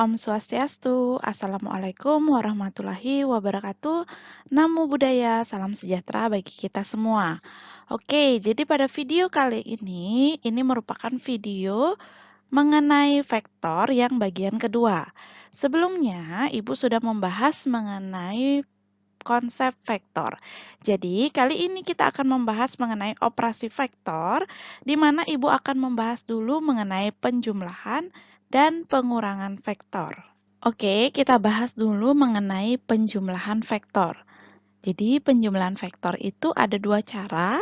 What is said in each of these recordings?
Om Swastiastu, Assalamualaikum warahmatullahi wabarakatuh. Namo Buddhaya, salam sejahtera bagi kita semua. Oke, jadi pada video kali ini merupakan video mengenai vektor yang bagian kedua. Sebelumnya, Ibu sudah membahas mengenai konsep vektor. Jadi, kali ini kita akan membahas mengenai operasi vektor, di mana Ibu akan membahas dulu mengenai penjumlahan dan pengurangan vektor. Oke, kita bahas dulu mengenai penjumlahan vektor. Jadi, penjumlahan vektor itu ada dua cara.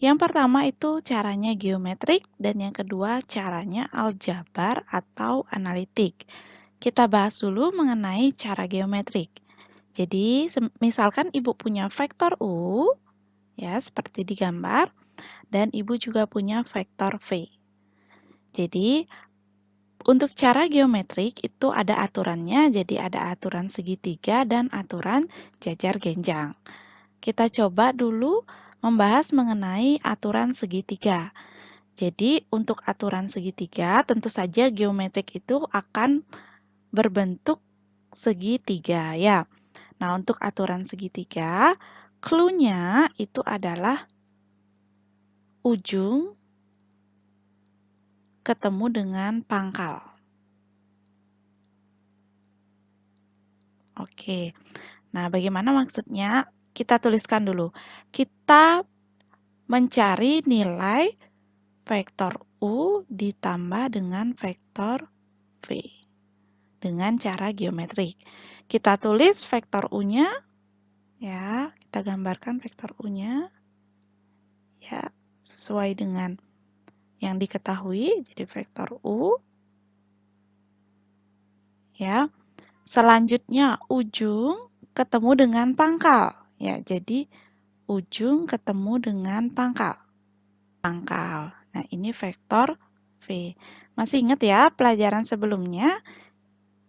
Yang pertama itu caranya geometrik, dan yang kedua caranya aljabar atau analitik. Kita bahas dulu mengenai cara geometrik. Jadi, misalkan Ibu punya vektor U, ya, seperti di gambar, dan Ibu juga punya vektor V. Jadi, untuk cara geometrik itu ada aturannya, jadi ada aturan segitiga dan aturan jajar genjang. Kita coba dulu membahas mengenai aturan segitiga. Jadi, untuk aturan segitiga, tentu saja geometrik itu akan berbentuk segitiga, ya. Nah, untuk aturan segitiga, clue-nya itu adalah ujung ketemu dengan pangkal. Oke, nah bagaimana maksudnya? Kita tuliskan dulu. Kita mencari nilai vektor U ditambah dengan vektor V dengan cara geometrik. Kita tulis vektor U-nya, ya, kita gambarkan vektor U-nya, ya, sesuai dengan yang diketahui, jadi vektor U, ya. Selanjutnya ujung ketemu dengan pangkal, ya. Jadi ujung ketemu dengan pangkal. Nah, ini vektor V. Masih ingat ya pelajaran sebelumnya?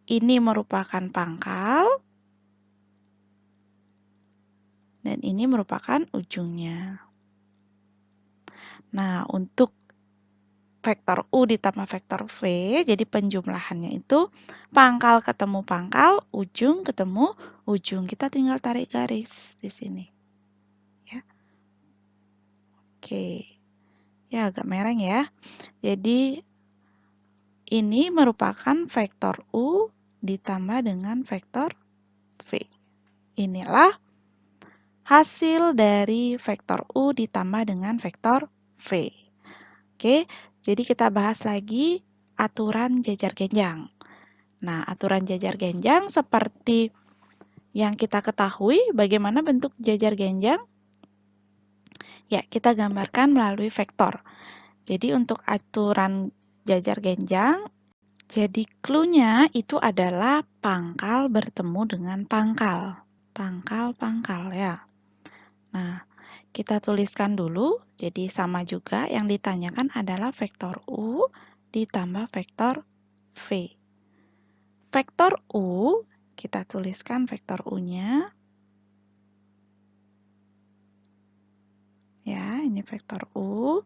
Ini merupakan pangkal dan ini merupakan ujungnya. Nah, untuk vektor U ditambah vektor V, jadi penjumlahannya itu pangkal ketemu pangkal, ujung ketemu ujung. Kita tinggal tarik garis di sini. Ya. Oke. Ya, agak mereng ya. Jadi, ini merupakan vektor U ditambah dengan vektor V. Inilah hasil dari vektor U ditambah dengan vektor V. Oke, jadi kita bahas lagi aturan jajar genjang. Nah, aturan jajar genjang seperti yang kita ketahui, bagaimana bentuk jajar genjang? Ya, kita gambarkan melalui vektor. Jadi, untuk aturan jajar genjang, jadi clue-nya itu adalah pangkal bertemu dengan pangkal. Pangkal-pangkal, ya. Nah, kita tuliskan dulu, jadi sama juga yang ditanyakan adalah vektor U ditambah vektor V. Vektor U, kita tuliskan vektor U-nya. Ya, ini vektor U.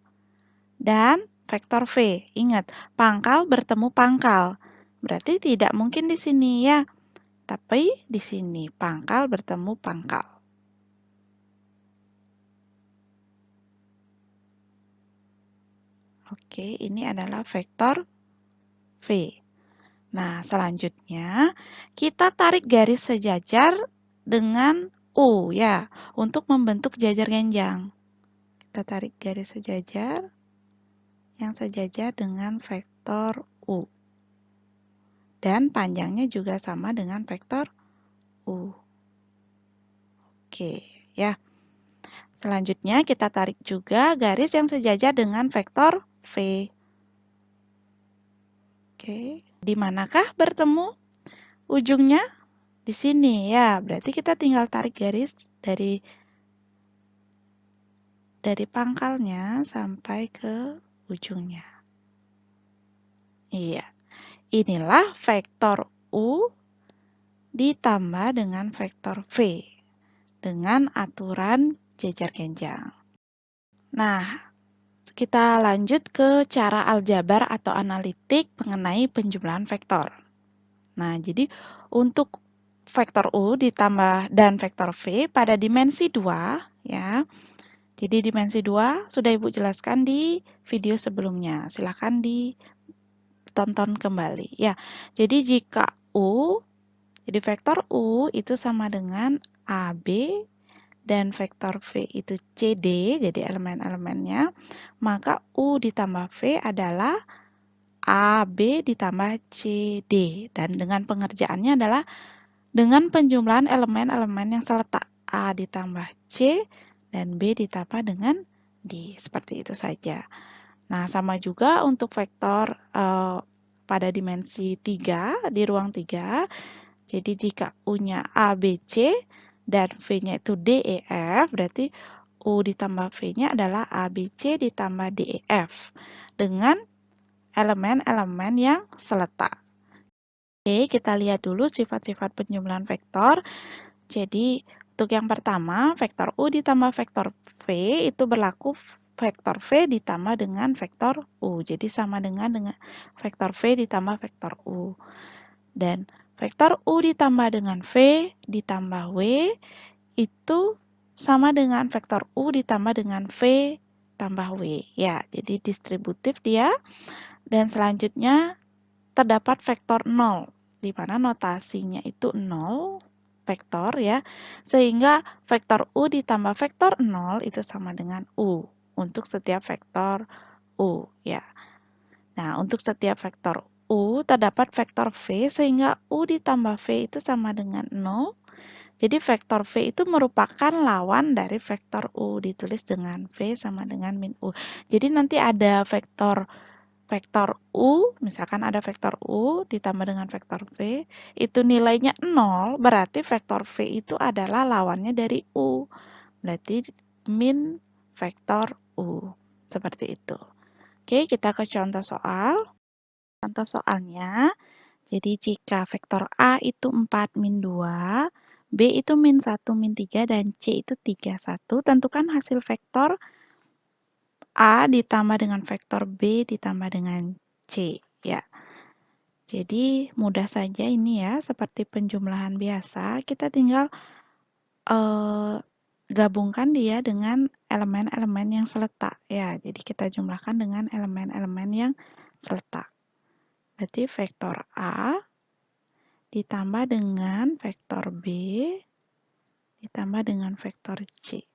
Dan vektor V. Ingat, pangkal bertemu pangkal. Berarti tidak mungkin di sini ya. Tapi di sini pangkal bertemu pangkal. Oke, ini adalah vektor V. Nah, selanjutnya kita tarik garis sejajar dengan U ya, untuk membentuk jajar genjang. Kita tarik garis sejajar yang sejajar dengan vektor U. Dan panjangnya juga sama dengan vektor U. Oke, ya. Selanjutnya kita tarik juga garis yang sejajar dengan vektor V. Oke, di manakah bertemu ujungnya? Di sini ya, berarti kita tinggal tarik garis dari pangkalnya sampai ke ujungnya. Iya, inilah vektor U ditambah dengan vektor V dengan aturan jajar genjang. Nah, kita lanjut ke cara aljabar atau analitik mengenai penjumlahan vektor. Nah, jadi untuk vektor U ditambah dan vektor V pada dimensi 2, ya. Jadi dimensi 2 sudah Ibu jelaskan di video sebelumnya. Silahkan ditonton kembali. Ya, jadi jika jadi vektor U itu sama dengan AB dan vektor V itu CD, jadi elemen-elemennya, maka U ditambah V adalah AB ditambah CD. Dan dengan pengerjaannya adalah dengan penjumlahan elemen-elemen yang seletak. A ditambah C dan B ditambah dengan D. Seperti itu saja. Nah, sama juga untuk vektor pada dimensi 3, di ruang 3. Jadi jika U-nya A, B, C dan V-nya itu D, E, F, berarti U ditambah V-nya adalah A, B, C ditambah D, E, F. Dengan elemen-elemen yang seletak. Oke, kita lihat dulu sifat-sifat penjumlahan vektor. Jadi, untuk yang pertama, vektor U ditambah vektor V itu berlaku vektor V ditambah dengan vektor U. Jadi, sama dengan vektor V ditambah vektor U. Dan vektor U ditambah dengan V ditambah W itu sama dengan vektor U ditambah dengan V tambah W. Ya, jadi distributif dia. Dan selanjutnya terdapat vektor 0, di mana notasinya itu 0 vektor ya, sehingga vektor U ditambah vektor 0 itu sama dengan U untuk setiap vektor U ya. Nah, untuk setiap vektor U terdapat vektor V sehingga U ditambah V itu sama dengan 0. Jadi vektor V itu merupakan lawan dari vektor U, ditulis dengan V sama dengan min U. Jadi nanti ada vektor U, misalkan ada vektor U ditambah dengan vektor V, itu nilainya 0, berarti vektor V itu adalah lawannya dari U. Berarti min vektor U. Seperti itu. Oke, kita ke contoh soal. Contoh soalnya, jadi jika vektor A itu 4 min 2, B itu min 1 min 3, dan C itu 3, 1, tentukan hasil vektor A ditambah dengan vektor B ditambah dengan C. Ya. Jadi mudah saja ini ya, seperti penjumlahan biasa, kita tinggal gabungkan dia dengan elemen-elemen yang seletak. Ya, jadi kita jumlahkan dengan elemen-elemen yang seletak. Berarti vektor A ditambah dengan vektor B ditambah dengan vektor C.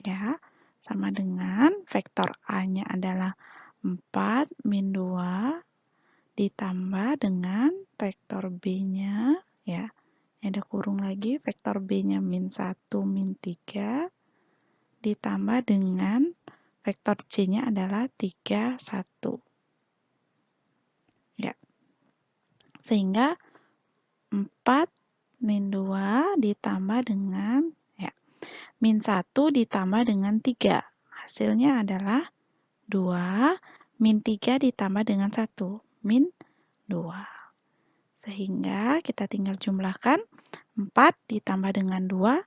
Ya, sama dengan vektor A-nya adalah 4 min 2 ditambah dengan vektor B-nya, ya, ada kurung lagi, vektor B-nya min 1 min 3 ditambah dengan vektor C-nya adalah 3, 1. Ya. Sehingga 4 min 2 ditambah dengan min 1 ditambah dengan 3. Hasilnya adalah 2 min 3 ditambah dengan 1. Min 2. Sehingga kita tinggal jumlahkan 4 ditambah dengan 2,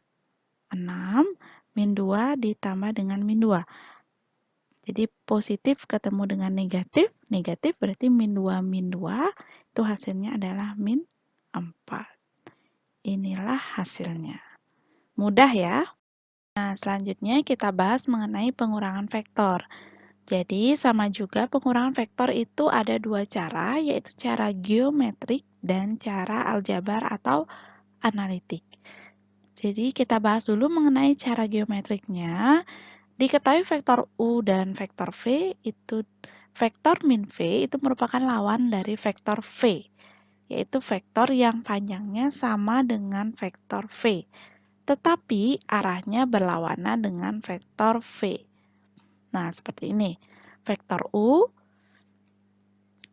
6. Min 2 ditambah dengan min 2. Jadi positif ketemu dengan negatif. Negatif berarti min 2 min 2. Itu hasilnya adalah min 4. Inilah hasilnya. Mudah ya. Nah, selanjutnya kita bahas mengenai pengurangan vektor. Jadi, sama juga pengurangan vektor itu ada dua cara, yaitu cara geometrik dan cara aljabar atau analitik. Jadi, kita bahas dulu mengenai cara geometriknya. Diketahui vektor U dan vektor V itu, vektor min V itu merupakan lawan dari vektor V, yaitu vektor yang panjangnya sama dengan vektor V, tetapi arahnya berlawanan dengan vektor V. Nah, seperti ini. Vektor U,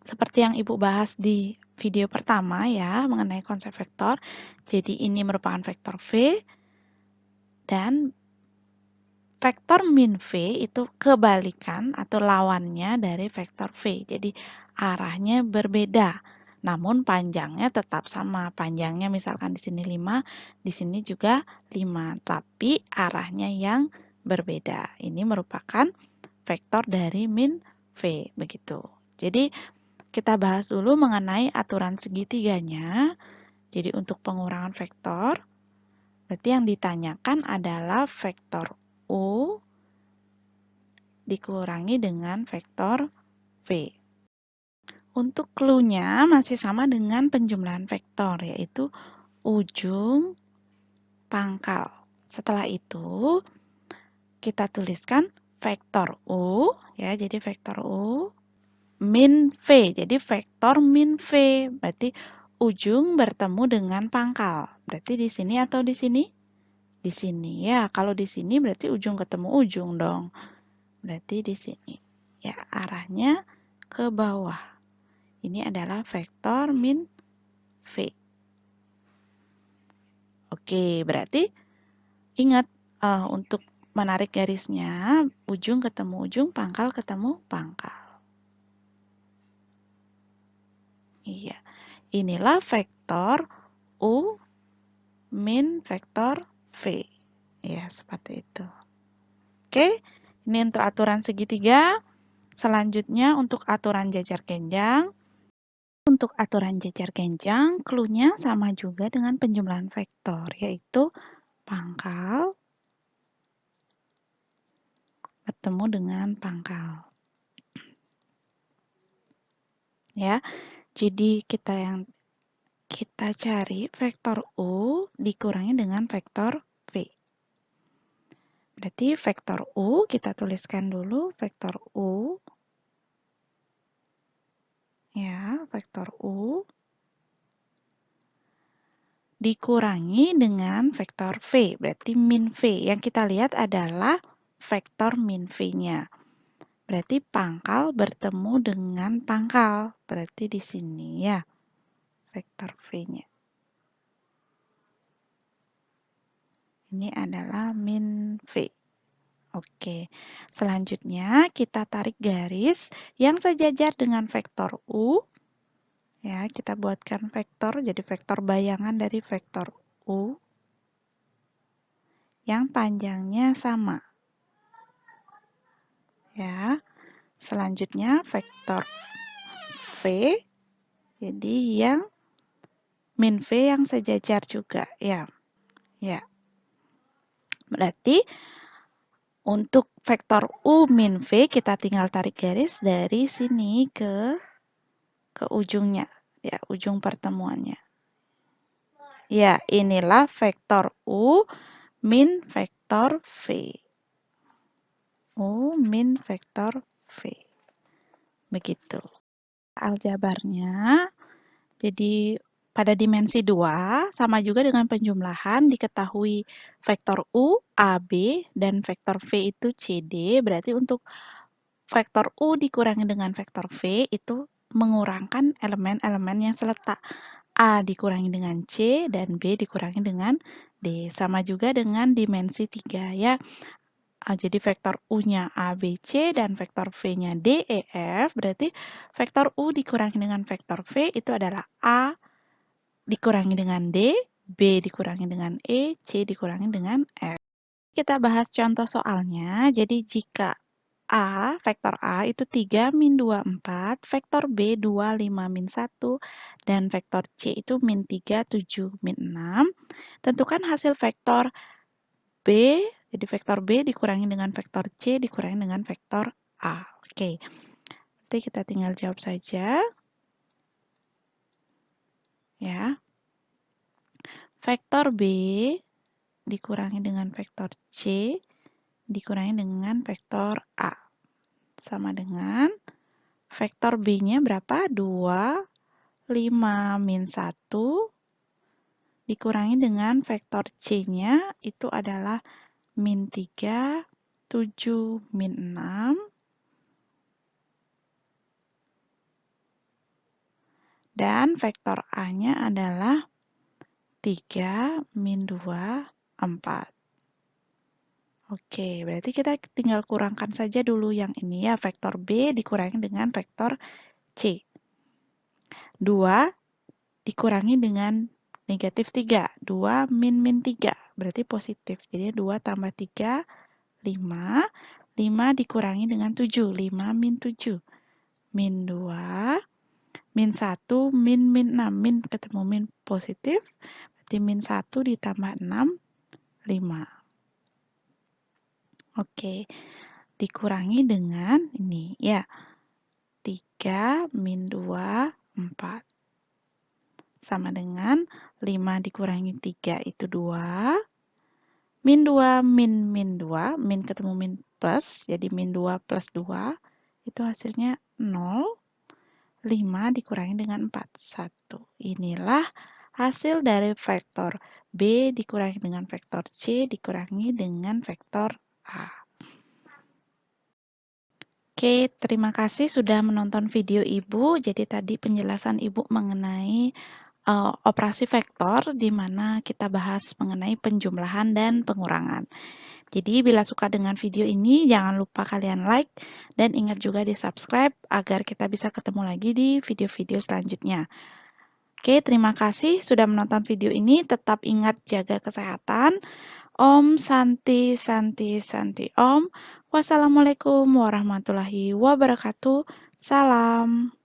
seperti yang Ibu bahas di video pertama ya, mengenai konsep vektor. Jadi, ini merupakan vektor V. Dan vektor min V itu kebalikan atau lawannya dari vektor V. Jadi, arahnya berbeda. Namun, panjangnya tetap sama. Panjangnya misalkan di sini 5, di sini juga 5. Tapi, arahnya yang berbeda. Ini merupakan vektor dari min V, begitu. Jadi, kita bahas dulu mengenai aturan segitiganya. Jadi untuk pengurangan vektor, berarti yang ditanyakan adalah vektor U dikurangi dengan vektor V. Untuk clue-nya masih sama dengan penjumlahan vektor, yaitu ujung pangkal. Setelah itu, kita tuliskan vektor U, ya, jadi vektor U min V. Jadi vektor min V, berarti ujung bertemu dengan pangkal. Berarti di sini atau di sini? Di sini. Ya, kalau di sini berarti ujung ketemu ujung dong. Berarti di sini. Ya, arahnya ke bawah. Ini adalah vektor min V. Oke, berarti ingat untuk menarik garisnya, ujung ketemu ujung, pangkal ketemu pangkal. Iya, inilah vektor U min vektor V. Ya, seperti itu. Oke, ini untuk aturan segitiga. Selanjutnya untuk aturan jajar genjang. Untuk aturan jajar genjang, clue-nya sama juga dengan penjumlahan vektor, yaitu pangkal bertemu dengan pangkal. Ya, jadi kita cari vektor U dikurangi dengan vektor V. Berarti vektor U kita tuliskan dulu vektor U. Ya, vektor U dikurangi dengan vektor V, berarti min V. Yang kita lihat adalah vektor min V-nya. Berarti pangkal bertemu dengan pangkal. Berarti di sini ya, vektor V-nya. Ini adalah min V. Oke, selanjutnya kita tarik garis yang sejajar dengan vektor U. Ya, kita buatkan vektor, jadi vektor bayangan dari vektor U yang panjangnya sama. Ya, selanjutnya vektor V, jadi yang min V yang sejajar juga. Ya, ya. Berarti untuk vektor U min V kita tinggal tarik garis dari sini ke ujungnya, ya, ujung pertemuannya. Ya, inilah vektor U min vektor V. U min vektor V. Begitu. Aljabarnya, jadi pada dimensi 2, sama juga dengan penjumlahan, diketahui vektor U, AB, dan vektor V itu CD, berarti untuk vektor U dikurangi dengan vektor V itu mengurangkan elemen-elemen yang seletak. A dikurangi dengan C dan B dikurangi dengan D. Sama juga dengan dimensi 3 ya. Jadi vektor U-nya A, B, C dan vektor V-nya D, E, F. Berarti vektor U dikurangi dengan vektor V itu adalah A dikurangi dengan D, B dikurangi dengan E, C dikurangi dengan F. Kita bahas contoh soalnya. Jadi jika A, vektor A itu 3 min 2, 4, vektor B 2, 5, min 1, dan vektor C itu min 3, 7, min 6. Tentukan hasil vektor B, jadi vektor B dikurangi dengan vektor C dikurangi dengan vektor A. Oke, nanti kita tinggal jawab saja. Ya, vektor B dikurangi dengan vektor C dikurangi dengan vektor A. Sama dengan vektor B-nya berapa? 2, 5, min 1 dikurangi dengan vektor C-nya itu adalah min 3, 7, min 6. Dan vektor A-nya adalah 3, min 2, 4. Oke, berarti kita tinggal kurangkan saja dulu yang ini ya, vektor B dikurangi dengan vektor C. 2 dikurangi dengan negatif 3. 2 min 3, berarti positif. Jadi 2 tambah 3, 5. 5 dikurangi dengan 7. 5 min 7. Min 2. min 1, min, min 6. Min ketemu min positif, berarti min 1 ditambah 6, 5. Oke, dikurangi dengan ini, ya. 3 min 2, 4. Sama dengan 5 dikurangi 3 itu 2. Min 2, min 2. Min ketemu min plus, jadi min 2 plus 2. Itu hasilnya 0. 5 dikurangi dengan 4, 1. Inilah hasil dari vektor B dikurangi dengan vektor C dikurangi dengan vektor A. Oke, terima kasih sudah menonton video Ibu. Jadi tadi penjelasan Ibu mengenai operasi vektor di mana kita bahas mengenai penjumlahan dan pengurangan. Jadi bila suka dengan video ini jangan lupa kalian like dan ingat juga di subscribe agar kita bisa ketemu lagi di video-video selanjutnya. Oke, terima kasih sudah menonton video ini. Tetap ingat jaga kesehatan. Om Santi Santi Santi Om. Wassalamualaikum warahmatullahi wabarakatuh. Salam.